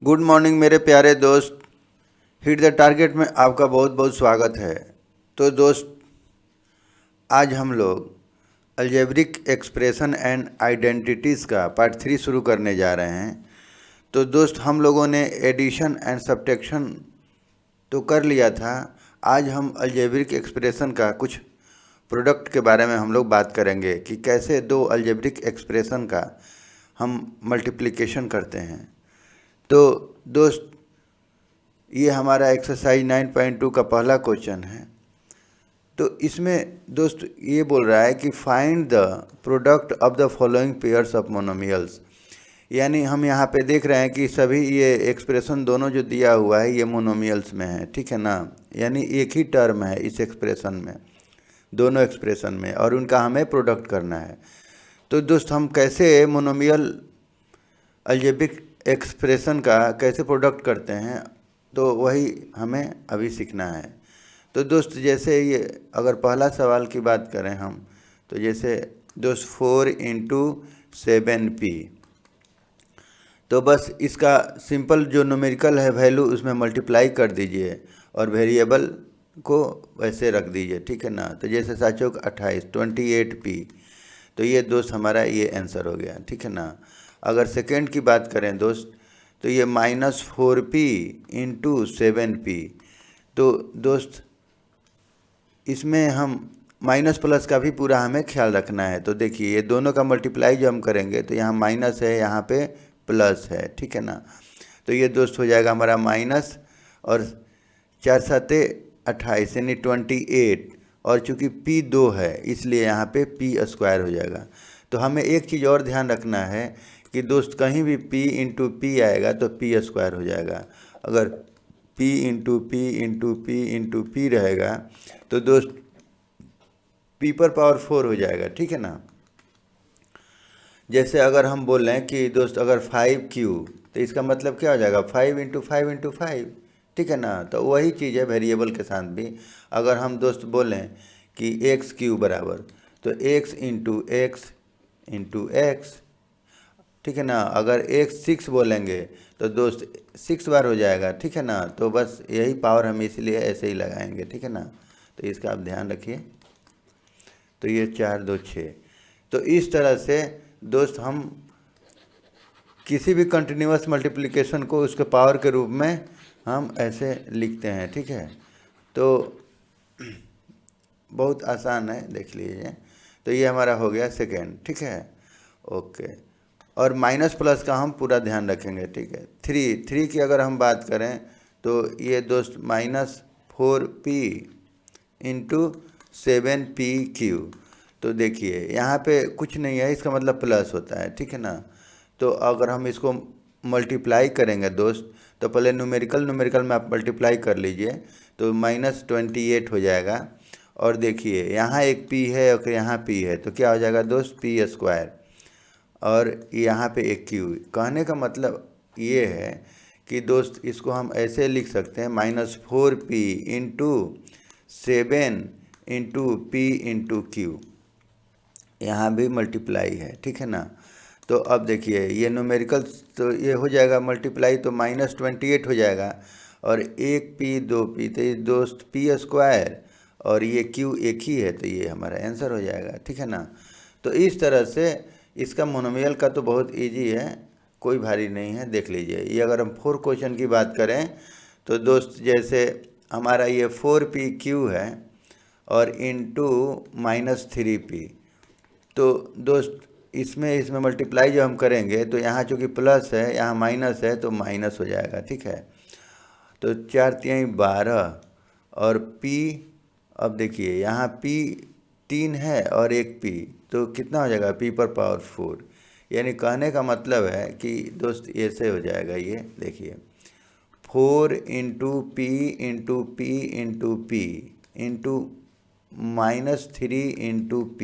Good morning मेरे प्यारे दोस्त। हिट द टारगेट में आपका बहुत बहुत स्वागत है। तो दोस्त, आज हम लोग अलजेब्रिक एक्सप्रेशन एंड आइडेंटिटीज़ का पार्ट 3 शुरू करने जा रहे हैं। तो दोस्त, हम लोगों ने एडिशन एंड सब्ट्रैक्शन तो कर लिया था। आज हम अलजेब्रिक एक्सप्रेशन का कुछ प्रोडक्ट के बारे में हम लोग बात करेंगे कि कैसे दो अलजेब्रिक एक्सप्रेशन का हम मल्टीप्लिकेशन करते हैं। तो दोस्त, ये हमारा एक्सरसाइज 9.2 का पहला क्वेश्चन है। तो इसमें दोस्त ये बोल रहा है कि find the product of the following pairs of monomials. यानी हम यहाँ पे देख रहे हैं कि सभी ये एक्सप्रेशन दोनों जो दिया हुआ है ये मोनोमियल्स में है, ठीक है ना। यानी एक ही टर्म है इस एक्सप्रेशन में, दोनों एक्सप्रेशन में, और उनका हमें प्रोडक्ट करना है। तो दोस्त, हम कैसे मोनोमियल अलजेब्रिक एक्सप्रेशन का कैसे प्रोडक्ट करते हैं, तो वही हमें अभी सीखना है। तो दोस्त, जैसे ये अगर पहला सवाल की बात करें हम, तो जैसे दोस्त 4 × 7p, तो बस इसका सिंपल जो न्यूमेरिकल है वैल्यू उसमें मल्टीप्लाई कर दीजिए और वेरिएबल को वैसे रख दीजिए, ठीक है ना। तो जैसे 7 × 28 28p, तो ये दोस्त हमारा ये आंसर हो गया, ठीक है ना। अगर सेकेंड की बात करें दोस्त, तो ये -4p × 7p। तो दोस्त, इसमें हम माइनस प्लस का भी पूरा हमें ख्याल रखना है। तो देखिए, ये दोनों का मल्टीप्लाई जो हम करेंगे तो यहाँ माइनस है, यहाँ पे प्लस है, ठीक है ना। तो ये दोस्त हो जाएगा हमारा माइनस, और 4 × 7 = 28 यानी 28, और चूँकि p 2 है इसलिए यहाँ पे p² हो जाएगा। तो हमें एक चीज़ और ध्यान रखना है कि दोस्त, कहीं भी p × p आएगा तो p² हो जाएगा। अगर p × p × p × p रहेगा तो दोस्त p⁴ हो जाएगा, ठीक है ना। जैसे अगर हम बोल रहे हैं कि दोस्त अगर 5q, तो इसका मतलब क्या हो जाएगा 5 × 5 × 5, ठीक है ना। तो वही चीज़ है वेरिएबल के साथ भी। अगर हम दोस्त बोलें कि x³ बराबर, तो x × x × x, ठीक है ना। अगर x 6 बोलेंगे तो दोस्त 6 बार हो जाएगा, ठीक है ना। तो बस यही पावर हम इसलिए ऐसे ही लगाएंगे, ठीक है ना। तो इसका आप ध्यान रखिए। तो ये 4 2 6। तो इस तरह से दोस्त हम किसी भी कंटिन्यूअस मल्टीप्लिकेशन को उसके पावर के रूप में हम ऐसे लिखते हैं, ठीक है। तो बहुत आसान है, देख लीजिए। तो ये हमारा हो गया सेकेंड, ठीक है, ओके। और माइनस प्लस का हम पूरा ध्यान रखेंगे, ठीक है। 3 की अगर हम बात करें तो ये दोस्त -4p × 7pq। तो देखिए यहाँ पे कुछ नहीं है, इसका मतलब प्लस होता है, ठीक है ना। तो अगर हम इसको मल्टीप्लाई करेंगे दोस्त, तो पहले न्यूमेरिकल में आप मल्टीप्लाई कर लीजिए, तो -28 हो जाएगा। और देखिए यहाँ एक p है और यहाँ p है, तो क्या हो जाएगा दोस्त p², और यहाँ पे एक q। कहने का मतलब ये है कि दोस्त इसको हम ऐसे लिख सकते हैं -4p × 7 × p × q, यहाँ भी मल्टीप्लाई है, ठीक है ना। तो अब देखिए ये न्यूमेरिकल, तो ये हो जाएगा मल्टीप्लाई, तो -28 हो जाएगा, और 1p 2p, तो ये दोस्त p², और ये q एक ही है, तो ये हमारा आंसर हो जाएगा, ठीक है ना। तो इस तरह से इसका मोनोमियल का तो बहुत इजी है, कोई भारी नहीं है, देख लीजिए। ये अगर हम 4 क्वेश्चन की बात करें तो दोस्त जैसे हमारा ये 4pq है और इंटू -3p, तो दोस्त इसमें मल्टीप्लाई जो हम करेंगे तो यहाँ चूँकि प्लस है, यहाँ माइनस है, तो माइनस हो जाएगा, ठीक है। तो 4 × 3 = 12, और p, अब देखिए यहाँ p 3 है और एक p, तो कितना हो जाएगा p⁴। यानी कहने का मतलब है कि दोस्त ऐसे हो जाएगा, ये देखिए 4 × p × p × p × -3 × p।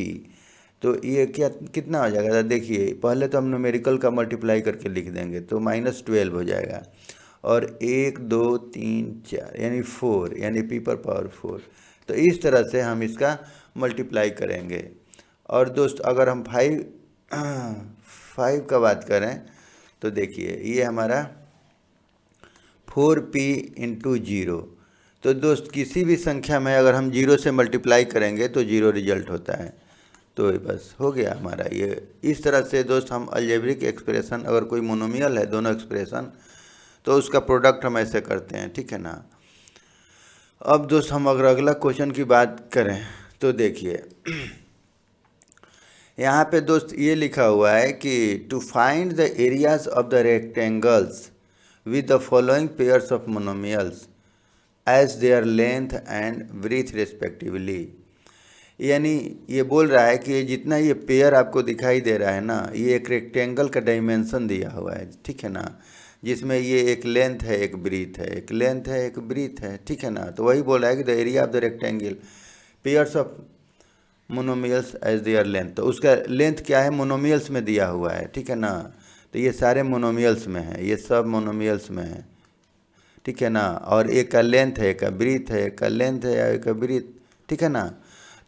तो ये कितना हो जाएगा, देखिए पहले तो हम न्यूमेरिकल का मल्टीप्लाई करके लिख देंगे, तो -12 हो जाएगा, और 1 2 3 4 यानी 4, यानी p⁴। तो इस तरह से हम इसका मल्टीप्लाई करेंगे। और दोस्त अगर हम 5 का बात करें तो देखिए ये हमारा 4p इंटू 0। तो दोस्त किसी भी संख्या में अगर हम 0 से मल्टीप्लाई करेंगे तो 0 रिजल्ट होता है। तो बस हो गया हमारा ये। इस तरह से दोस्त हम अलजेब्रिक एक्सप्रेशन, अगर कोई मोनोमियल है दोनों एक्सप्रेशन, तो उसका प्रोडक्ट हम ऐसे करते हैं, ठीक है ना। अब दोस्त हम अगर अगला क्वेश्चन की बात करें तो देखिए यहाँ पे दोस्त ये लिखा हुआ है कि to find the areas of the rectangles with the following pairs of monomials as their length and breadth respectively. यानी ये बोल रहा है कि जितना ये पेयर आपको दिखाई दे रहा है ना, ये एक रेक्टेंगल का डायमेंशन दिया हुआ है, ठीक है ना, जिसमें ये एक लेंथ है, एक ब्रीथ है, एक लेंथ है, एक ब्रीथ है, ठीक है ना। तो वही बोला है कि the area of the rectangle pairs of monomials as their length. तो उसका लेंथ क्या है, मोनोमियल्स में दिया हुआ है, ठीक है ना। तो ये सारे मोनोमियल्स में है, ये सब मोनोमियल्स में है, ठीक है ना। और एक का लेंथ है, एक का ब्रीथ है, एक का लेंथ है, एक का ब्रीथ, ठीक है ना।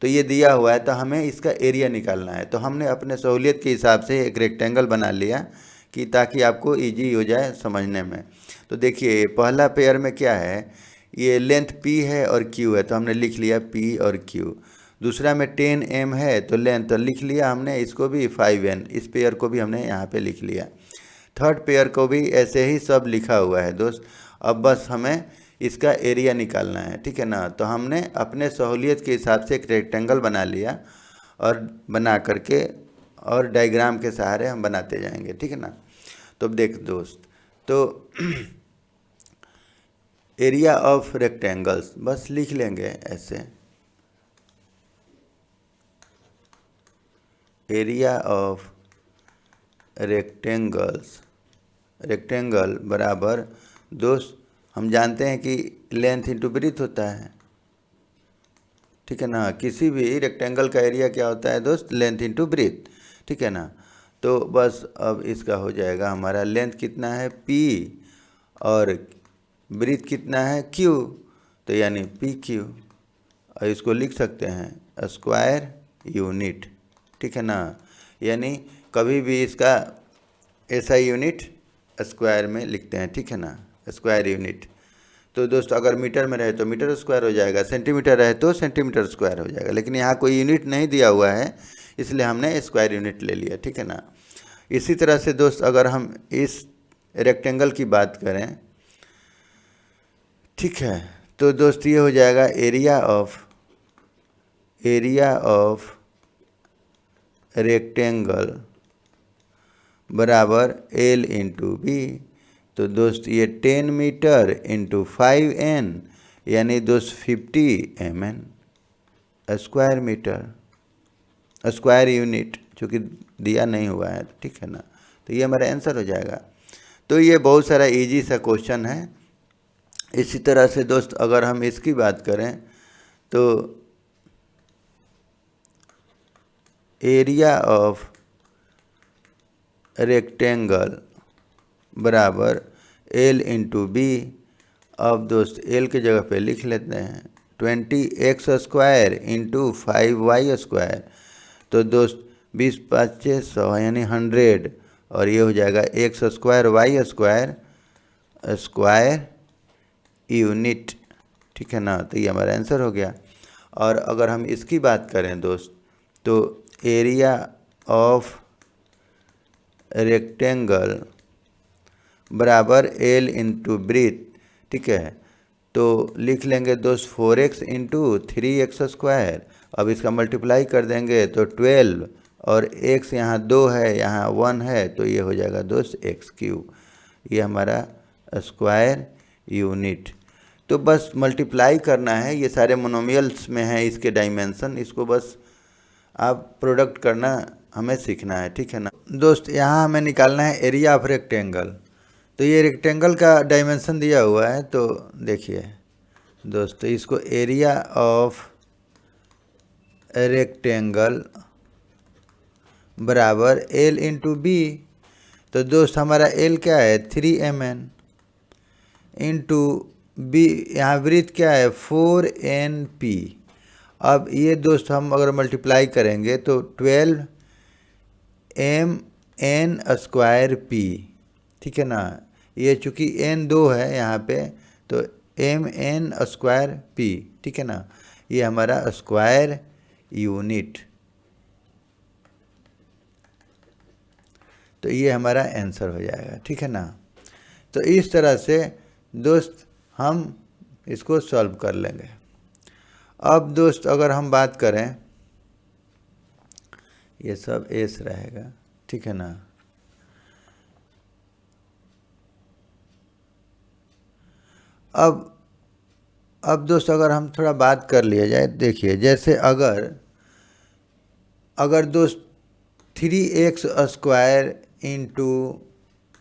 तो ये दिया हुआ है, तो हमें इसका एरिया निकालना है। तो हमने अपने सहूलियत के हिसाब से एक रेक्टेंगल बना लिया कि ताकि आपको इजी हो जाए समझने में। तो देखिए पहला पेयर में क्या है, ये लेंथ p है और q है, तो हमने लिख लिया p और q। दूसरा में 10m है, तो लेंथ तो लिख लिया हमने, इसको भी 5n, इस पेयर को भी हमने यहाँ पे लिख लिया। थर्ड पेयर को भी ऐसे ही सब लिखा हुआ है दोस्त। अब बस हमें इसका एरिया निकालना है, ठीक है ना। तो हमने अपने सहूलियत के हिसाब से एक रेक्टेंगल बना लिया और बना करके और डायग्राम के सहारे हम बनाते जाएंगे, ठीक है ना। तो अब देख दोस्त, तो एरिया ऑफ रेक्टेंगल्स बस लिख लेंगे ऐसे, एरिया ऑफ रेक्टेंगल्स, रेक्टेंगल बराबर दोस्त हम जानते हैं कि लेंथ इंटू ब्रीथ होता है, ठीक है ना। किसी भी रेक्टेंगल का एरिया क्या होता है दोस्त, लेंथ इंटू ब्रीथ, ठीक है ना। तो बस अब इसका हो जाएगा हमारा लेंथ कितना है p और ब्रीथ कितना है q, तो यानी PQ, और इसको लिख सकते हैं स्क्वायर यूनिट, ठीक है ना। यानी कभी भी इसका ऐसा यूनिट स्क्वायर में लिखते हैं, ठीक है ना, स्क्वायर यूनिट। तो दोस्त अगर मीटर में रहे तो मीटर स्क्वायर हो जाएगा, सेंटीमीटर रहे तो सेंटीमीटर स्क्वायर हो जाएगा, लेकिन यहाँ कोई यूनिट नहीं दिया हुआ है इसलिए हमने स्क्वायर यूनिट ले लिया, ठीक है ना। इसी तरह से दोस्त अगर हम इस रेक्टेंगल की बात करें, ठीक है, तो दोस्त ये हो जाएगा एरिया ऑफ रेक्टेंगल बराबर L इंटू बी। तो दोस्त ये 10 मीटर इंटू 5n यानी दोस्त 50 mn square metre, square unit, चूँकि दिया नहीं हुआ है, ठीक है ना। तो ये हमारा आंसर हो जाएगा। तो ये बहुत सारा इजी सा क्वेश्चन है। इसी तरह से दोस्त अगर हम इसकी बात करें तो एरिया ऑफ रेक्टेंगल बराबर L इंटू बी। अब दोस्त L के जगह पे लिख लेते हैं 20x square into 5y square. तो दोस्त 20 5 100 यानी 100, और ये हो जाएगा x square y square square unit, ठीक है ना। तो ये हमारा आंसर हो गया। और अगर हम इसकी बात करें दोस्त तो एरिया ऑफ रेक्टेंगल बराबर L इंटू ब्रीथ, ठीक है। तो लिख लेंगे दोस्त 4x इंटू 3x स्क्वायर। अब इसका मल्टीप्लाई कर देंगे तो 12, और x यहाँ 2 है, यहाँ 1 है, तो ये हो जाएगा दोस्त x3। ये हमारा स्क्वायर यूनिट। तो बस मल्टीप्लाई करना है, ये सारे मोनोमियल्स में है इसके डायमेंशन, इसको बस आप प्रोडक्ट करना हमें सीखना है, ठीक है ना। दोस्त यहाँ हमें निकालना है एरिया ऑफ रेक्टेंगल। तो ये रेक्टेंगल का डायमेंशन दिया हुआ है, तो देखिए दोस्त इसको एरिया ऑफ रेक्टेंगल बराबर L इंटू बी। तो दोस्त हमारा L क्या है 3mn इंटू बी, यहाँ ब्रीथ क्या है 4np। अब ये दोस्त हम अगर मल्टीप्लाई करेंगे तो 12mn स्क्वायर p, ठीक है ना। ये चूँकि n 2 है यहाँ पे, तो mn स्क्वायर p, ठीक है ना, ये हमारा स्क्वायर यूनिट। तो ये हमारा आंसर हो जाएगा, ठीक है ना। तो इस तरह से दोस्त हम इसको सॉल्व कर लेंगे। अब दोस्त अगर हम बात करें, ये सब एस रहेगा, ठीक है ना। अब दोस्त अगर हम थोड़ा बात कर लिया जाए, देखिए जैसे अगर दोस्त 3x स्क्वायर इंटू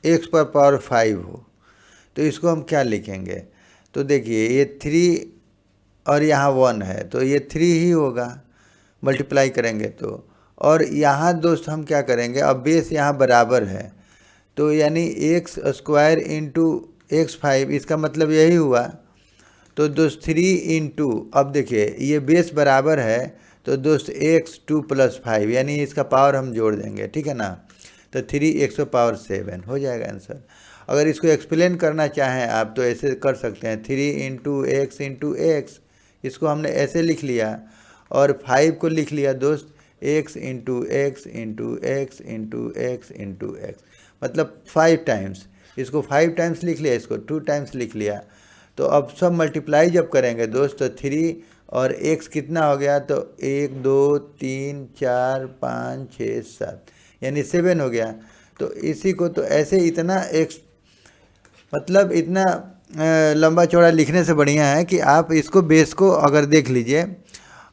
एक्स पर पावर 5 हो, तो इसको हम क्या लिखेंगे। तो देखिए ये 3 और यहाँ 1 है, तो ये 3 ही होगा, मल्टीप्लाई करेंगे तो। और यहाँ दोस्त हम क्या करेंगे, अब बेस यहाँ बराबर है, तो यानी एक्स स्क्वायर इंटू एक्स 5, इसका मतलब यही हुआ। तो दोस्त 3 इंटू, अब देखिए ये बेस बराबर है, तो दोस्त x 2 + 5, यानी इसका पावर हम जोड़ देंगे, ठीक है ना। तो 3x⁻7 हो जाएगा आंसर। अगर इसको एक्सप्लेन करना चाहें आप तो ऐसे कर सकते हैं, 3 इंटू एक्स इंटू एक्स, इसको हमने ऐसे लिख लिया, और 5 को लिख लिया दोस्त x into x into x into x into x, मतलब 5 टाइम्स। इसको 5 टाइम्स लिख लिया, इसको 2 टाइम्स लिख लिया। तो अब सब मल्टीप्लाई जब करेंगे दोस्त, तो 3 और x कितना हो गया, तो 1 2 3 4 5 6 7, यानी 7 हो गया। तो इसी को तो ऐसे इतना x, मतलब इतना लंबा चौड़ा लिखने से बढ़िया है कि आप इसको बेस को अगर देख लीजिए,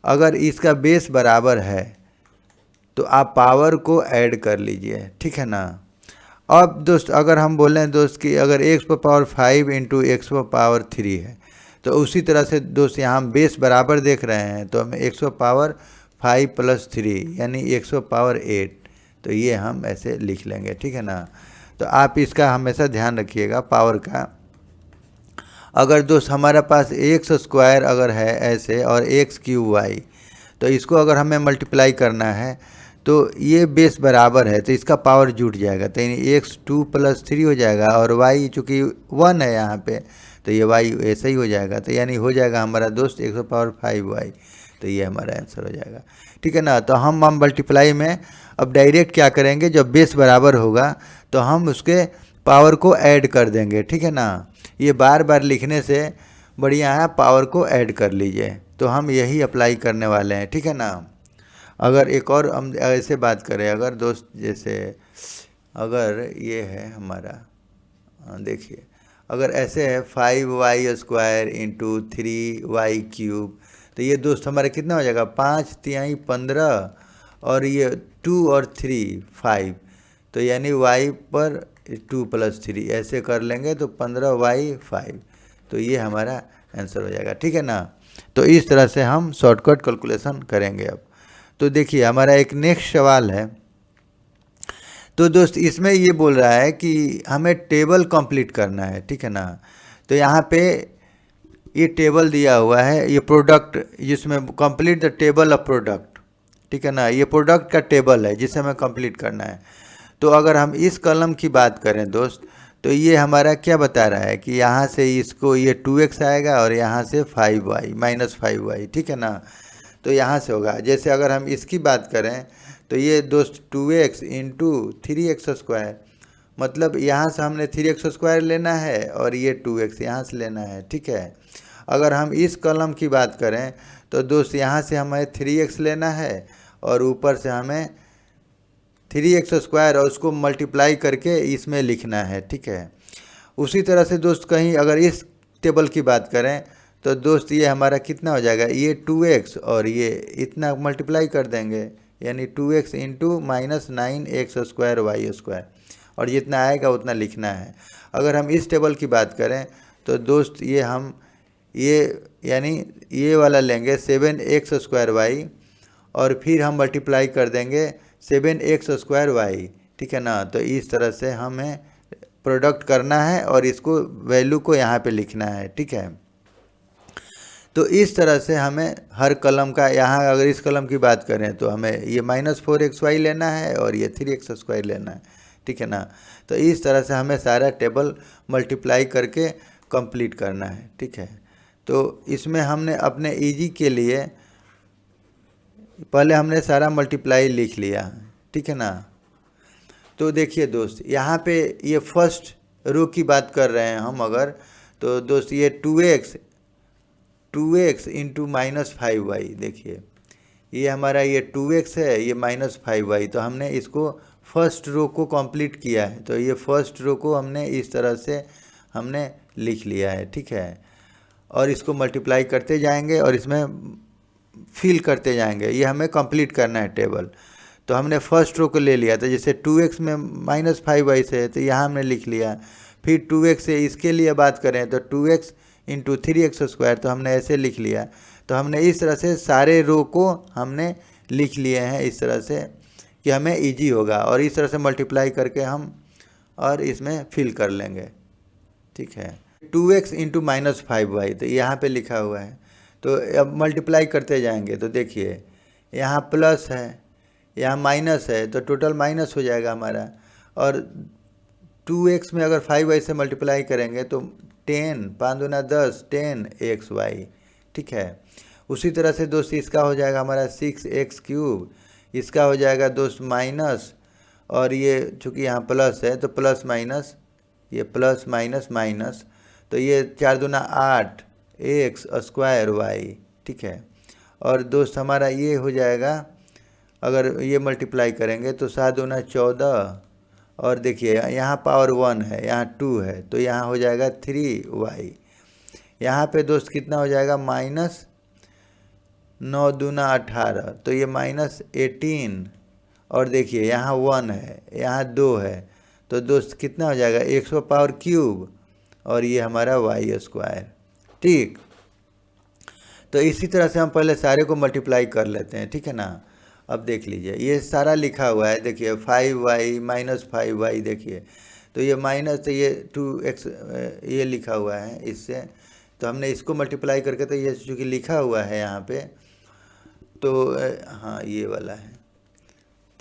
अगर इसका बेस बराबर है तो आप पावर को ऐड कर लीजिए, ठीक है ना। अब दोस्त अगर हम बोलें दोस्त कि अगर x पर पावर 5 इंटू एक्स पर पावर 3 है, तो उसी तरह से दोस्त यहाँ हम बेस बराबर देख रहे हैं, तो हमें x पर पावर 5 + 3 यानी x पर पावर 8, तो ये हम ऐसे लिख लेंगे, ठीक है ना। तो आप इसका हमेशा ध्यान रखिएगा पावर का। अगर दोस्त हमारे पास एक्स स्क्वायर अगर है ऐसे और x³ तो इसको अगर हमें मल्टीप्लाई करना है, तो ये बेस बराबर है, तो इसका पावर जुट जाएगा, तो यानी x 2 + 3 हो जाएगा, और y चूँकि 1 है यहाँ पे, तो ये y ऐसा ही हो जाएगा। तो यानी हो जाएगा हमारा दोस्त x⁻5y, तो ये हमारा आंसर हो जाएगा, ठीक है ना। तो हम मल्टीप्लाई में अब डायरेक्ट क्या करेंगे, जब बेस बराबर होगा तो हम उसके पावर को ऐड कर देंगे, ठीक है ना। ये बार बार लिखने से बढ़िया है, पावर को ऐड कर लीजिए। तो हम यही अप्लाई करने वाले हैं, ठीक है ना। अगर एक और हम ऐसे बात करें, अगर दोस्त जैसे अगर ये है हमारा, देखिए अगर ऐसे है 5y² इंटू 3y³, तो ये दोस्त हमारा कितना हो जाएगा, 5 तिहाई 15, और ये 2 और 3 5, तो यानी y पर 2 + 3 ऐसे कर लेंगे तो 15y 5, तो ये हमारा आंसर हो जाएगा, ठीक है ना। तो इस तरह से हम शॉर्टकट कैलकुलेशन करेंगे। अब तो देखिए हमारा एक नेक्स्ट सवाल है। तो दोस्त इसमें ये बोल रहा है कि हमें टेबल कंप्लीट करना है, ठीक है ना। तो यहाँ पे ये टेबल दिया हुआ है, ये प्रोडक्ट, जिसमें complete the table of product, ठीक है ना। ये प्रोडक्ट का टेबल है जिसे हमें कंप्लीट करना है। तो अगर हम इस कॉलम की बात करें दोस्त, तो ये हमारा क्या बता रहा है कि यहाँ से इसको ये 2x आएगा और यहाँ से 5y -5y, ठीक है ना। तो यहाँ से होगा, जैसे अगर हम इसकी बात करें तो ये दोस्त 2x इंटू 3x², मतलब यहाँ से हमने 3x² लेना है और ये 2x यहाँ से लेना है, ठीक है। अगर हम इस कॉलम की बात करें तो दोस्त यहाँ से हमें 3x लेना है और ऊपर से हमें 3x² और उसको मल्टीप्लाई करके इसमें लिखना है, ठीक है। उसी तरह से दोस्त कहीं अगर इस टेबल की बात करें तो दोस्त ये हमारा कितना हो जाएगा, ये 2x और ये इतना मल्टीप्लाई कर देंगे, यानी 2x इंटू -9x²y², और जितना आएगा उतना लिखना है। अगर हम इस टेबल की बात करें तो दोस्त ये हम यानी ये वाला लेंगे 7x²y, और फिर हम मल्टीप्लाई कर देंगे 7x²y, ठीक है ना। तो इस तरह से हमें प्रोडक्ट करना है और इसको वैल्यू को यहाँ पे लिखना है, ठीक है। तो इस तरह से हमें हर कलम का, यहाँ अगर इस कलम की बात करें तो हमें ये -4xy लेना है और ये 3x² लेना है, ठीक है ना। तो इस तरह से हमें सारा टेबल मल्टीप्लाई करके कंप्लीट करना है, ठीक है। तो इसमें हमने अपने इजी के लिए पहले हमने सारा मल्टीप्लाई लिख लिया, ठीक है ना। तो देखिए दोस्त, यहाँ पे ये फर्स्ट रो की बात कर रहे हैं हम अगर, तो दोस्त ये 2x इंटू -5y, देखिए ये हमारा ये 2x है, ये -5y। तो हमने इसको फर्स्ट रो को कंप्लीट किया है, तो ये फर्स्ट रो को हमने इस तरह से हमने लिख लिया है, ठीक है। और इसको मल्टीप्लाई करते जाएंगे और इसमें फिल करते जाएंगे, ये हमें कंप्लीट करना है टेबल। तो हमने फर्स्ट रो को ले लिया, तो जैसे 2x में -5y से है तो यहाँ हमने लिख लिया। फिर 2x से इसके लिए बात करें तो 2x इंटू 3x², तो हमने ऐसे लिख लिया। तो हमने इस तरह से सारे रो को हमने लिख लिए हैं इस तरह से कि हमें इजी होगा, और इस तरह से मल्टीप्लाई करके हम और इसमें फिल कर लेंगे, ठीक है। 2x इंटू -5y, तो यहाँ पे लिखा हुआ है। तो अब मल्टीप्लाई करते जाएंगे, तो देखिए यहाँ प्लस है, यहाँ माइनस है, तो टोटल माइनस हो जाएगा हमारा। और 2x में अगर 5y से मल्टीप्लाई करेंगे तो 10, 5 दूना 10, 10xy, ठीक है। उसी तरह से दोस्त इसका हो जाएगा हमारा 6x³, इसका हो जाएगा दोस्त माइनस, और ये चूँकि यहाँ प्लस है तो प्लस माइनस, ये प्लस माइनस माइनस, तो ये 4 दूना 8 x²y, ठीक है। और दोस्त हमारा ये हो जाएगा, अगर ये मल्टीप्लाई करेंगे तो 7 दूना 14, और देखिए यहाँ पावर 1 है, यहाँ 2 है, तो यहाँ हो जाएगा 3y। यहाँ पे दोस्त कितना हो जाएगा, -9 दूना 18, तो ये -18, और देखिए यहाँ 1 है, यहाँ 2 है, तो दोस्त कितना हो जाएगा, 100 पावर क्यूब, और ये हमारा y², ठीक। तो इसी तरह से हम पहले सारे को मल्टीप्लाई कर लेते हैं, ठीक है ना। अब देख लीजिए ये सारा लिखा हुआ है, देखिए 5y -5y, देखिए तो ये माइनस, तो ये 2x ये लिखा हुआ है इससे, तो हमने इसको मल्टीप्लाई करके, तो ये चूँकि लिखा हुआ है यहाँ पे, तो हाँ ये वाला है,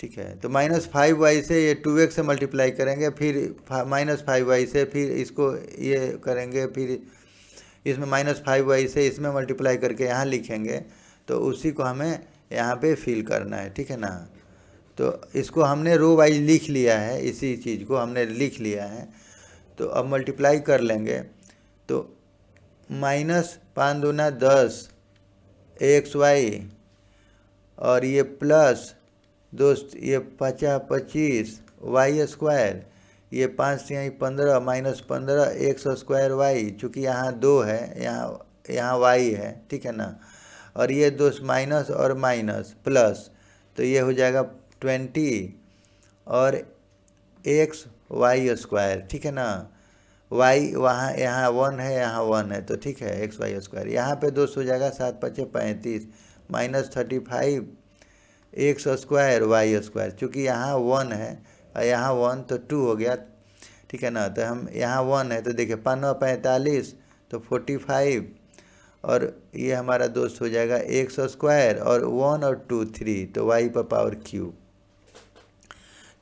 ठीक है। तो -5y से ये 2x से मल्टीप्लाई करेंगे, फिर -5y से, फिर इसको ये करेंगे, फिर इसमें -5y से इसमें मल्टीप्लाई करके यहाँ लिखेंगे, तो उसी को हमें यहाँ पे फिल करना है, ठीक है ना। तो इसको हमने रो वाइज लिख लिया है, इसी चीज़ को हमने लिख लिया है। तो अब मल्टीप्लाई कर लेंगे, तो -5 दूना 10 xy, और ये प्लस दोस्त ये 25 y², ये 5 × 15 -15 x²y, चूँकि यहाँ 2 है, यहाँ y है, ठीक है ना। और ये दोस्त माइनस और माइनस प्लस, तो ये हो जाएगा 20 और xy², ठीक है ना। y वहाँ यहाँ 1 है, यहाँ 1 है, तो ठीक है, xy²। यहाँ पे दोस्त हो जाएगा 7 × 5 = 35 -35 x²y², चूँकि यहाँ 1 है और यहाँ 1, तो 2 हो गया, ठीक है ना। तो हम यहाँ 1 है, तो देखिए 5 × 9 = 45, तो 45, और ये हमारा दोस्त हो जाएगा x², और 1 और 2 3, तो y⁻³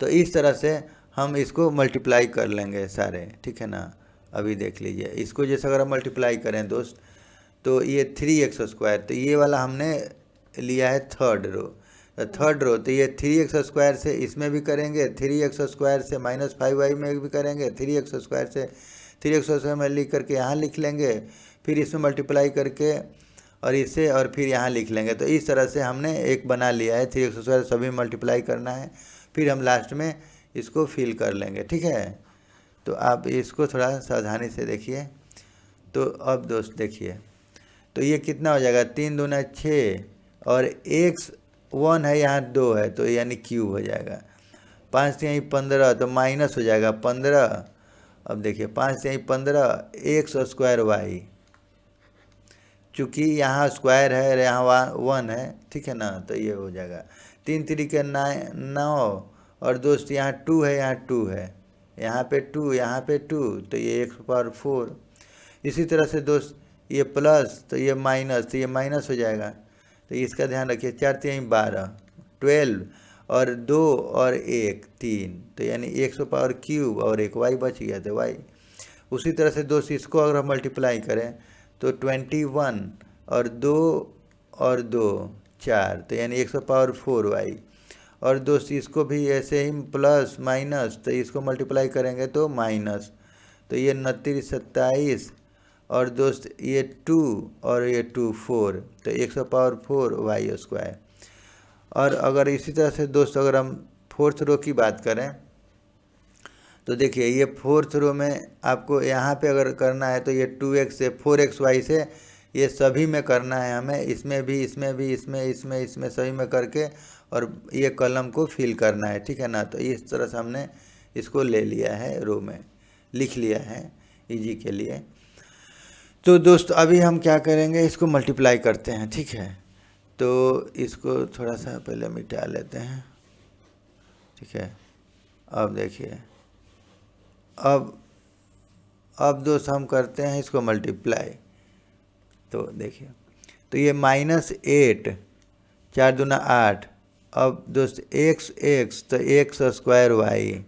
तो इस तरह से हम इसको मल्टीप्लाई कर लेंगे सारे, ठीक है ना। अभी देख लीजिए इसको, जैसे अगर हम मल्टीप्लाई करें दोस्त, तो ये 3x², तो ये वाला हमने लिया है थर्ड रो, तो ये 3x² से इसमें भी करेंगे, 3x² से -5y में भी करेंगे, 3x² से 3x² में लिख करके यहाँ लिख लेंगे, फिर इसमें मल्टीप्लाई करके और इसे, और फिर यहाँ लिख लेंगे। तो इस तरह से हमने एक बना लिया है, 3x² सभी मल्टीप्लाई करना है, फिर हम लास्ट में इसको फिल कर लेंगे, ठीक है। तो आप इसको थोड़ा सावधानी से देखिए। तो अब दोस्त देखिए, तो ये कितना हो जाएगा, 3 दूना 6, और x1 है, यहाँ 2 है, तो यानी क्यूब हो जाएगा। 5 × 15, तो माइनस हो जाएगा 15। अब देखिए 5 × 15 x²y, चूँकि यहाँ स्क्वायर है और यहाँ 1 है, ठीक है ना, तो ये हो जाएगा 3 × 3 = 9, और दोस्त यहाँ 2 है, यहाँ 2 है, यहाँ पे 2, यहाँ पे 2, तो ये x⁴। इसी तरह से दोस्त ये प्लस, तो ये माइनस, तो ये माइनस हो जाएगा, तो इसका ध्यान रखिए। 4 × 3 = 12, और 2 और 1 3, तो यानी 100 पावर क्यूब और एक y बच गया तो y। उसी तरह से दोस्त इसको अगर हम मल्टीप्लाई करें तो 21 और 2 और 2 4, तो यानी 100 पावर 4y। और दोस्त इसको भी ऐसे ही प्लस माइनस, तो इसको मल्टीप्लाई करेंगे तो माइनस, तो ये 29 27 और दोस्त ये 2 और ये 2 4, तो 100 पावर 4y²। और अगर इसी तरह से दोस्त अगर हम फोर्थ रो की बात करें तो देखिए ये फोर्थ रो में आपको यहाँ पे अगर करना है तो ये 2x से 4xy से ये सभी में करना है हमें, इसमें भी इसमें भी इसमें इसमें इसमें सभी में करके और ये कॉलम को फिल करना है, ठीक है ना। तो इस तरह से हमने इसको ले लिया है, रो में लिख लिया है इजी के लिए। तो दोस्त अभी हम क्या करेंगे, इसको मल्टीप्लाई करते हैं, ठीक है। तो इसको थोड़ा सा पहले मिटा लेते हैं, ठीक है। अब देखिए अब दोस्त हम करते हैं इसको मल्टीप्लाई। तो देखिए तो ये -8 4 दूना 8, अब दोस्त x तो x² y।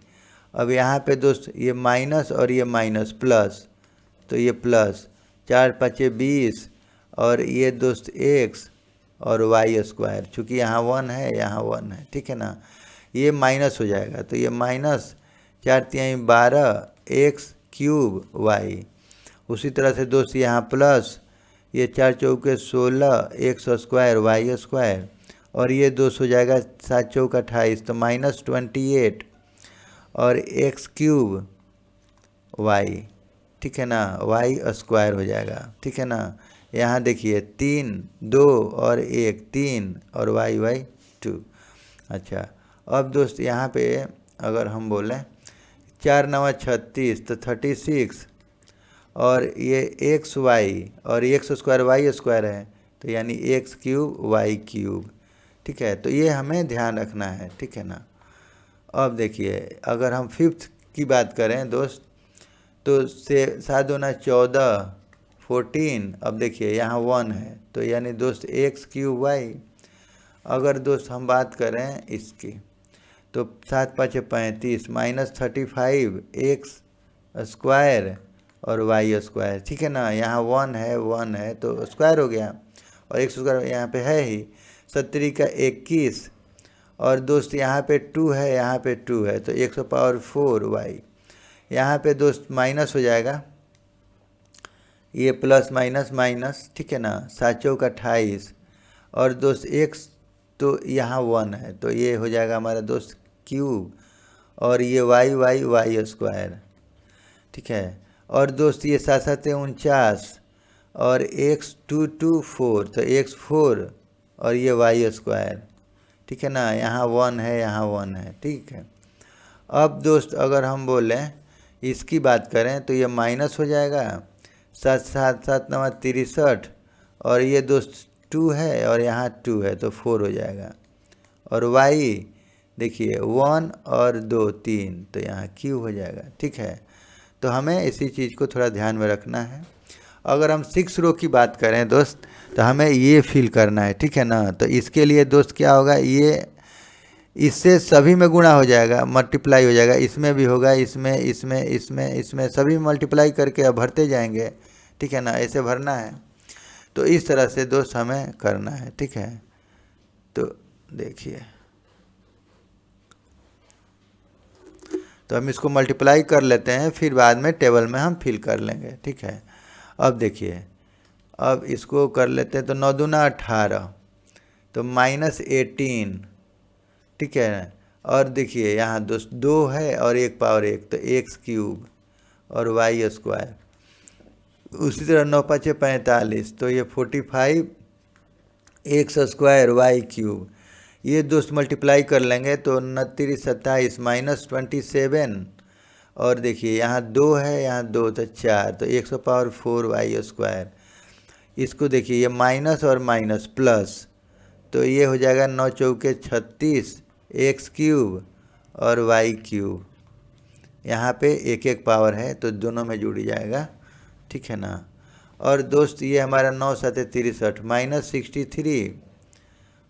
अब यहाँ पे दोस्त ये माइनस और ये माइनस प्लस, तो ये प्लस 4 5 20 और ये दोस्त x और y², चूँकि यहाँ 1 है यहाँ 1 है, ठीक है ना। ये माइनस हो जाएगा तो ये माइनस 4 3 12 x³ y। उसी तरह से दोस्त यहाँ प्लस ये 4 चौके 16 x² y², और ये दोस्त हो जाएगा 7 चौक 28, तो -28 और x³ y, ठीक है ना, y² हो जाएगा, ठीक है ना। यहाँ देखिए 3 2 और 1 3 और y 2। अच्छा अब दोस्त यहाँ पे अगर हम बोलें 4 9 36 तो 36 और ये xy और x² y² है, तो यानी x³ y³, ठीक है। तो ये हमें ध्यान रखना है, ठीक है ना। अब देखिए अगर हम फिफ्थ की बात करें दोस्त तो से 7 दूना 14 14, अब देखिए यहाँ 1 है तो यानी दोस्त x³ y। अगर दोस्त हम बात करें इसकी तो 7 5 35 -35 x² और y², ठीक है ना। यहाँ 1 है तो स्क्वायर हो गया और x² यहाँ पे है ही। 70 का 21 और दोस्त यहाँ पे 2 है यहाँ पे 2 है, तो 100 पावर 4y। यहाँ पे दोस्त माइनस हो जाएगा, ये प्लस माइनस माइनस, ठीक है ना। 7 चौक 28 और दोस्त x तो यहाँ 1 है तो ये हो जाएगा हमारा दोस्त क्यूब, और ये y², ठीक है। और दोस्त ये 7 7 49 और x2 2 4, तो x4 और ये y², ठीक है ना। यहाँ 1 है यहाँ 1 है, ठीक है। अब दोस्त अगर हम बोलें इसकी बात करें तो ये माइनस हो जाएगा, 7 7 7 9 63 और ये दोस्त 2 है और यहाँ 2 है तो 4 हो जाएगा। और y देखिए 1 और 2 3, तो यहाँ क्यूब हो जाएगा, ठीक है। तो हमें इसी चीज़ को थोड़ा ध्यान में रखना है। अगर हम 6 रो की बात करें दोस्त तो हमें ये फिल करना है, ठीक है ना। तो इसके लिए दोस्त क्या होगा, ये इससे सभी में गुणा हो जाएगा, मल्टीप्लाई हो जाएगा, इसमें भी होगा, इसमें इसमें इसमें इसमें सभी मल्टीप्लाई करके अब भरते जाएंगे, ठीक है ना। ऐसे भरना है, तो इस तरह से दोस्त हमें करना है, ठीक है। तो देखिए तो हम इसको मल्टीप्लाई कर लेते हैं, फिर बाद में टेबल में हम फिल कर लेंगे, ठीक है। अब देखिए अब इसको कर लेते हैं तो 9 दूना 18 तो -18, ठीक है। और देखिए यहाँ दोस्त 2 है और 1 पावर 1 तो x³ और y²। उसी तरह 9 5 45 तो ये 45 x² y³। ये दोस्त मल्टीप्लाई कर लेंगे तो 29 27 -27, और देखिए यहाँ 2 है यहाँ 2 तो 4, तो 100 पावर 4y²। इसको देखिए ये माइनस और माइनस प्लस, तो ये हो जाएगा 9 चौके 36 x³ और y³। यहाँ पे एक एक पावर है तो दोनों में जुड़ जाएगा, ठीक है ना। और दोस्त ये हमारा 9 7 63 -63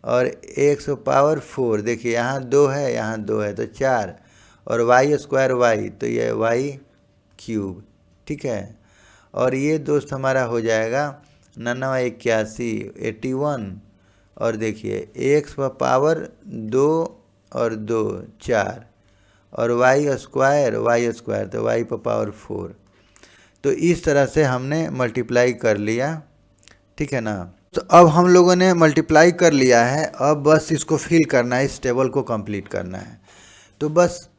और एक्स पावर 4, देखिए यहाँ 2 है, यहाँ 2 है तो 4, और वाई स्क्वायर वाई, तो ये वाई क्यूब, ठीक है। और ये दोस्त हमारा हो जाएगा 9981 81, और देखिए एक्स पावर 2 और 2 4, और वाई स्क्वायर तो वाई पर पावर 4। तो इस तरह से हमने मल्टीप्लाई कर लिया, ठीक है ना। तो अब हम लोगों ने मल्टीप्लाई कर लिया है, अब बस इसको फिल करना है, इस टेबल को कंप्लीट करना है। तो बस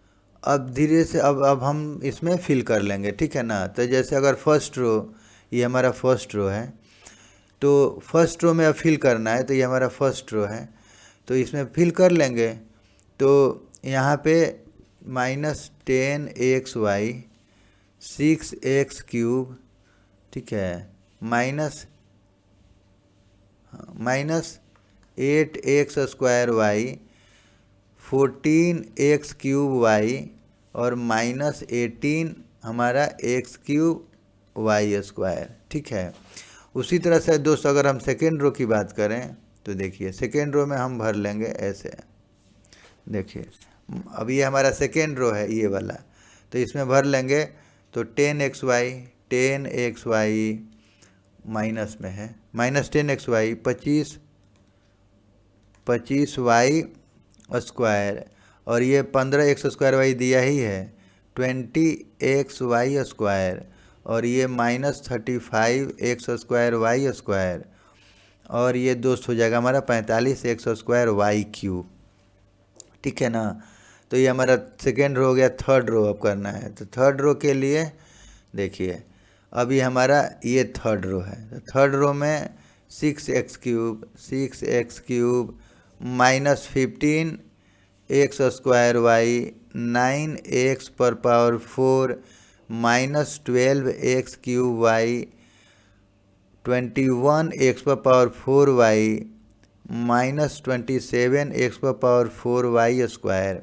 अब धीरे से अब हम इसमें फिल कर लेंगे, ठीक है ना। तो जैसे अगर फर्स्ट रो, ये हमारा फर्स्ट रो है, तो फर्स्ट रो में अब फिल करना है, तो ये हमारा फर्स्ट रो है, तो इसमें फिल कर लेंगे। तो यहाँ पे -10xy 6x³, ठीक है, -8x² y 14x³ y और -18 हमारा x³ y², ठीक है। उसी तरह से दोस्तों अगर हम सेकेंड रो की बात करें तो देखिए सेकेंड रो में हम भर लेंगे ऐसे, देखिए अब ये हमारा सेकेंड रो है ये वाला, तो इसमें भर लेंगे। तो 10xy माइनस में है, -10xy 25y², और ये 15x² दिया ही है 20xy², और ये -35x² और ये दोस्त हो जाएगा हमारा 45x², ठीक है ना। तो ये हमारा सेकेंड रो हो गया। थर्ड रो अब करना है, तो थर्ड रो के लिए देखिए अभी हमारा ये थर्ड रो है, तो थर्ड रो में 6x³ -15x² y 9x पर पावर 4 -12x³ y 21x पर पावर 4 y -27x पर पावर 4 y²।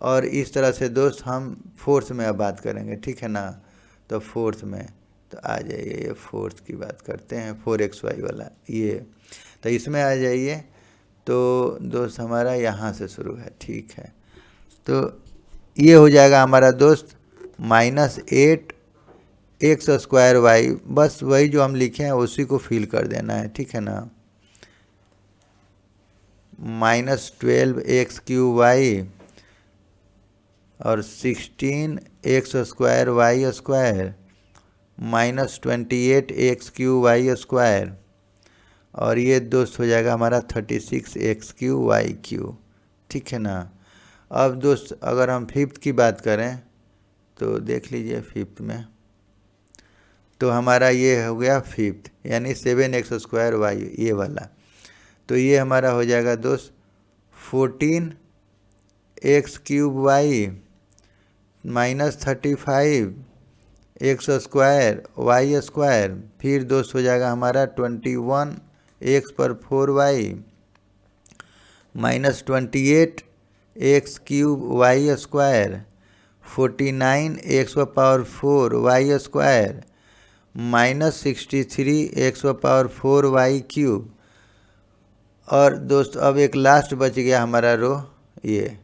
और इस तरह से दोस्त हम फोर्थ में अब बात करेंगे, ठीक है ना। तो फोर्थ में तो आ जाइए, ये फोर्थ की बात करते हैं, 4xy वाला ये, तो इसमें आ जाइए। तो दोस्त हमारा यहाँ से शुरू है, ठीक है। तो ये हो जाएगा हमारा दोस्त -8x² y, बस वही जो हम लिखे हैं उसी को फिल कर देना है, ठीक है ना। -12x³ y और 16x² y² -28x³ y², और ये दोस्त हो जाएगा हमारा 36x³ y³, ठीक है ना। अब दोस्त अगर हम फिफ्थ की बात करें तो देख लीजिए फिफ्थ में, तो हमारा ये हो गया फिफ्थ, यानी 7x² y ये वाला, तो ये हमारा हो जाएगा दोस्त 14x³ y -35x² y², फिर दोस्त हो जाएगा हमारा 21x पर 4 y -28x³ y², 49x पर पावर 4 y² -63x पर पावर 4 y³। और दोस्त अब एक लास्ट बच गया हमारा रो ये,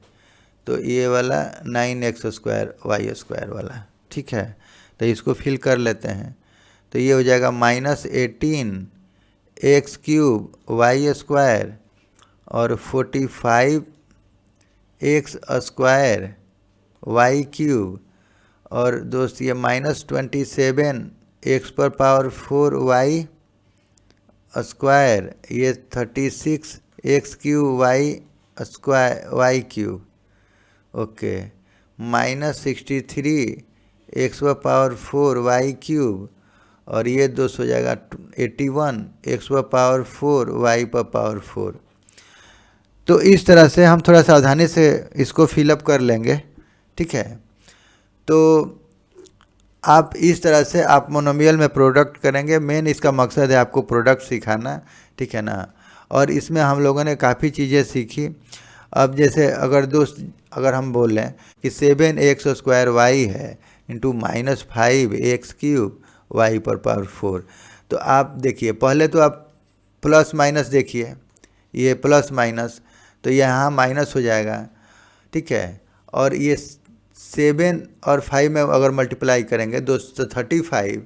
तो ये वाला 9x² y² वाला, ठीक है। तो इसको फिल कर लेते हैं, तो ये हो जाएगा -18x³ y² और 45x² y³, और दोस्त ये -27x पर पावर 4 y², ये 36x³ y³, ओके, -63x पर पावर 4 y³, और ये दोस्त हो जाएगा 81x पर पावर 4 y पर पावर 4। तो इस तरह से हम थोड़ा सावधानी से इसको फिलअप कर लेंगे, ठीक है। तो आप इस तरह से आप मोनोमियल में प्रोडक्ट करेंगे, मेन इसका मकसद है आपको प्रोडक्ट सिखाना, ठीक है ना। और इसमें हम लोगों ने काफ़ी चीज़ें सीखी। अब जैसे अगर हम बोल लें कि 7x² y है इंटू -5x³ y पर पावर 4, तो आप देखिए पहले तो आप प्लस माइनस देखिए, ये प्लस माइनस, तो यहाँ माइनस हो जाएगा, ठीक है। और ये 7 और 5 में अगर मल्टीप्लाई करेंगे दोस्तों 35।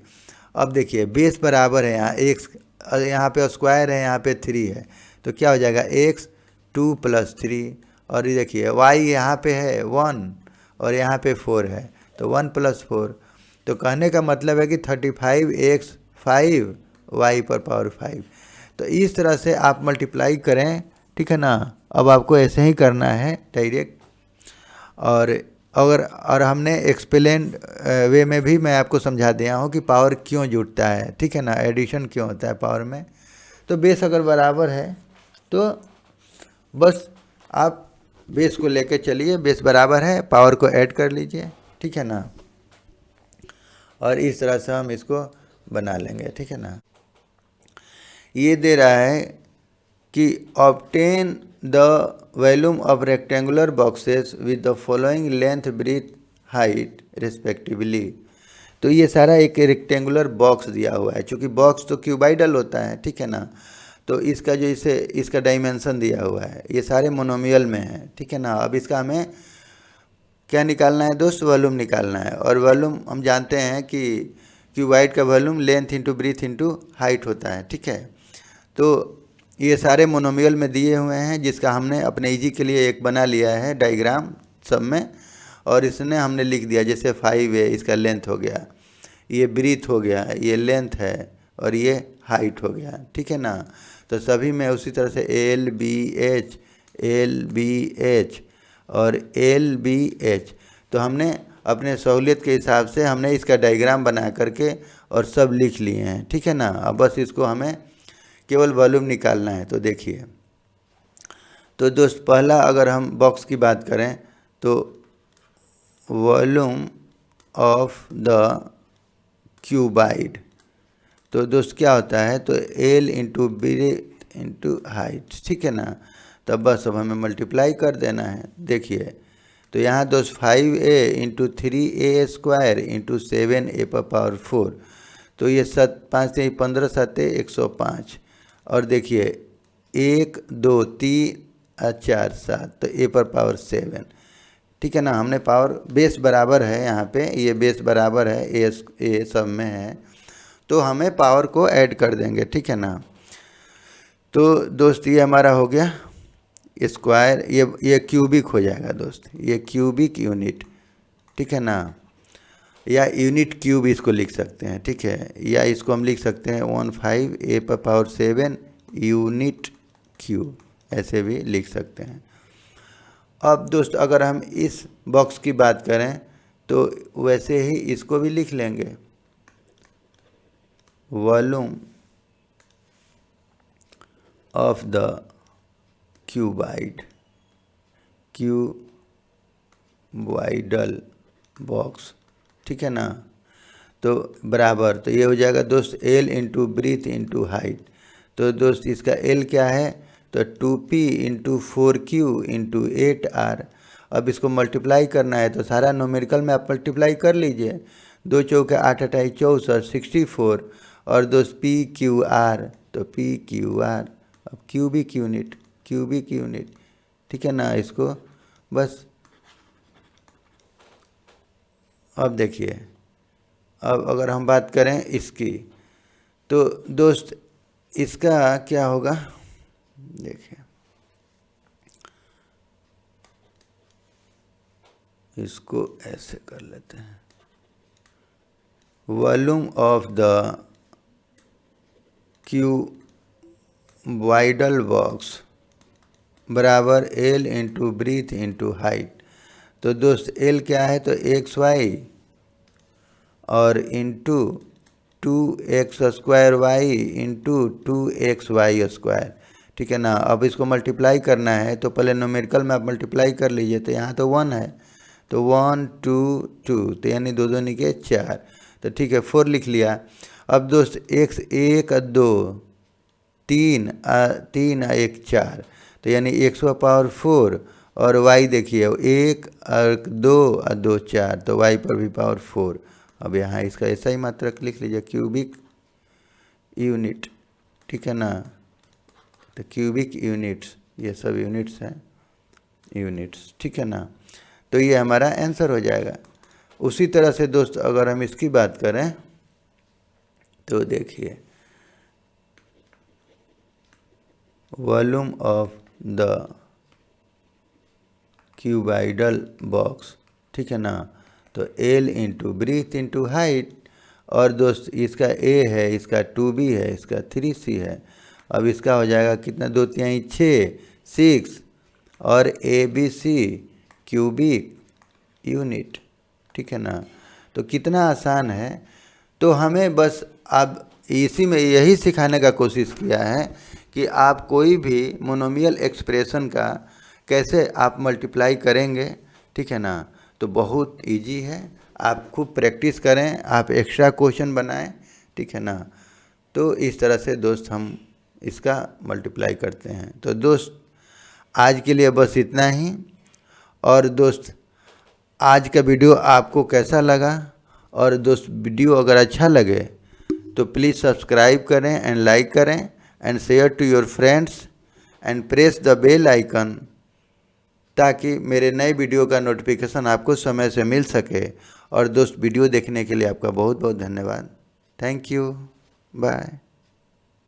अब देखिए बेस बराबर है, यहाँ एक्स, यहाँ पे स्क्वायर है, यहाँ पे 3 है, तो क्या हो जाएगा x 2 + 3। और ये देखिए y यहाँ पे है 1 और यहाँ पे 4 है, तो 1 + 4। तो कहने का मतलब है कि 35x 5 y⁵। तो इस तरह से आप मल्टीप्लाई करें, ठीक है ना। अब आपको ऐसे ही करना है डायरेक्ट। और हमने एक्सप्लेन वे में भी मैं आपको समझा दिया हूँ कि पावर क्यों जुड़ता है, ठीक है ना, एडिशन क्यों होता है पावर में। तो बेस अगर बराबर है तो बस आप बेस को लेके चलिए, बेस बराबर है, पावर को ऐड कर लीजिए, ठीक है ना। और इस तरह से हम इसको बना लेंगे, ठीक है ना। ये दे रहा है कि obtain the volume of rectangular boxes with the following length breadth height respectively. तो ये सारा एक रेक्टेंगुलर बॉक्स दिया हुआ है, चूँकि बॉक्स तो क्यूबाइडल होता है, ठीक है ना। तो इसका जो इसका डायमेंशन दिया हुआ है, ये सारे मोनोमियल में है, ठीक है ना। अब इसका हमें क्या निकालना है दोस्त, वॉल्यूम निकालना है। और वॉल्यूम हम जानते हैं कि क्यूबाइड का volume length into breadth into height होता है, ठीक है। तो ये सारे मोनोमियल में दिए हुए हैं, जिसका हमने अपने इजी के लिए एक बना लिया है डायग्राम सब में, और इसने हमने लिख दिया, जैसे 5 है, इसका लेंथ हो गया, ये ब्रीथ हो गया, ये लेंथ है, और ये हाइट हो गया, ठीक है ना। तो सभी में उसी तरह से LBH LBH और LBH। तो हमने अपने सहूलियत के हिसाब से हमने इसका डायग्राम बना करके और सब लिख लिए हैं, ठीक है ना। अब बस इसको हमें केवल वॉल्यूम निकालना है। तो देखिए, तो दोस्त पहला अगर हम बॉक्स की बात करें तो वॉल्यूम ऑफ द क्यूबाइड, तो दोस्त क्या होता है, तो L into breadth into height, ठीक है ना। तब बस अब हमें मल्टीप्लाई कर देना है। देखिए तो यहाँ दोस्त 5a into 3a² into 7a⁴, तो ये 5 से 15 7 105। और देखिए 1 2 3 4 7, तो a⁻7, ठीक है ना। हमने पावर बेस बराबर है, यहाँ पे ये बेस बराबर है, ए सब में है, तो हमें पावर को ऐड कर देंगे, ठीक है ना। तो दोस्त ये हमारा हो गया स्क्वायर, ये क्यूबिक हो जाएगा दोस्त, ये क्यूबिक यूनिट, ठीक है ना, या यूनिट क्यूब इसको लिख सकते हैं, ठीक है। या इसको हम लिख सकते हैं 15a⁻7 यूनिट क्यूब, ऐसे भी लिख सकते हैं। अब दोस्त अगर हम इस बॉक्स की बात करें तो वैसे ही इसको भी लिख लेंगे, volume of the cuboidal box, ठीक है ना। तो बराबर, तो ये हो जाएगा दोस्त L into breadth into height. तो दोस्त इसका L क्या है, तो 2p into 4q into 8r। अब इसको मल्टीप्लाई करना है, तो सारा न्यूमेरिकल में आप मल्टीप्लाई कर लीजिए, 2 चौके 8 8 64 64, और दोस्त PQR, तो PQR। अब क्यूबिक यूनिट, ठीक है ना। इसको बस अब देखिए, अब अगर हम बात करें इसकी, तो दोस्त इसका क्या होगा, देखिए इसको ऐसे कर लेते हैं, volume of the cuboidal box बराबर L into breadth into height. तो दोस्त L क्या है, तो XY और into 2x² y into 2xy², ठीक है ना। अब इसको मल्टीप्लाई करना है, तो पहले न्यूमेरिकल में आप मल्टीप्लाई कर लीजिए, तो यहाँ तो 1 है, तो 1 2 2, तो यानी 2 2 निके 4, तो ठीक है 4 लिख लिया। अब दोस्त x 1 2 3 3 1 4, तो यानी x⁴, और y देखिए 1 और 2 और 2 4, तो y पर भी पावर 4। अब यहाँ इसका ऐसा ही मात्रक लिख लीजिए, क्यूबिक यूनिट, ठीक है ना। तो क्यूबिक यूनिट्स, ये सब यूनिट्स हैं, यूनिट्स, ठीक है ना। तो ये हमारा आंसर हो जाएगा। उसी तरह से दोस्त अगर हम इसकी बात करें तो देखिए volume of the cuboidal box, ठीक है ना। तो L into breadth into height, और दोस्त इसका A है, इसका 2B है, इसका 3C है। अब इसका हो जाएगा कितना, 2 तिहाई 6, 6, और ABC क्यूबिक यूनिट, ठीक है ना। तो कितना आसान है। तो हमें बस अब इसी में यही सिखाने का कोशिश किया है कि आप कोई भी मोनोमियल एक्सप्रेशन का कैसे आप मल्टीप्लाई करेंगे, ठीक है ना। तो बहुत इजी है, आप खूब प्रैक्टिस करें, आप एक्स्ट्रा क्वेश्चन बनाएं, ठीक है ना। तो इस तरह से दोस्त हम इसका मल्टीप्लाई करते हैं। तो दोस्त आज के लिए बस इतना ही। और दोस्त आज का वीडियो आपको कैसा लगा, और दोस्त वीडियो अगर अच्छा लगे तो प्लीज़ सब्सक्राइब करें एंड लाइक करें and share to your friends and press the bell icon, ताकि मेरे नए वीडियो का नोटिफिकेशन आपको समय से मिल सके। और दोस्त वीडियो देखने के लिए आपका बहुत बहुत धन्यवाद। Thank you, bye.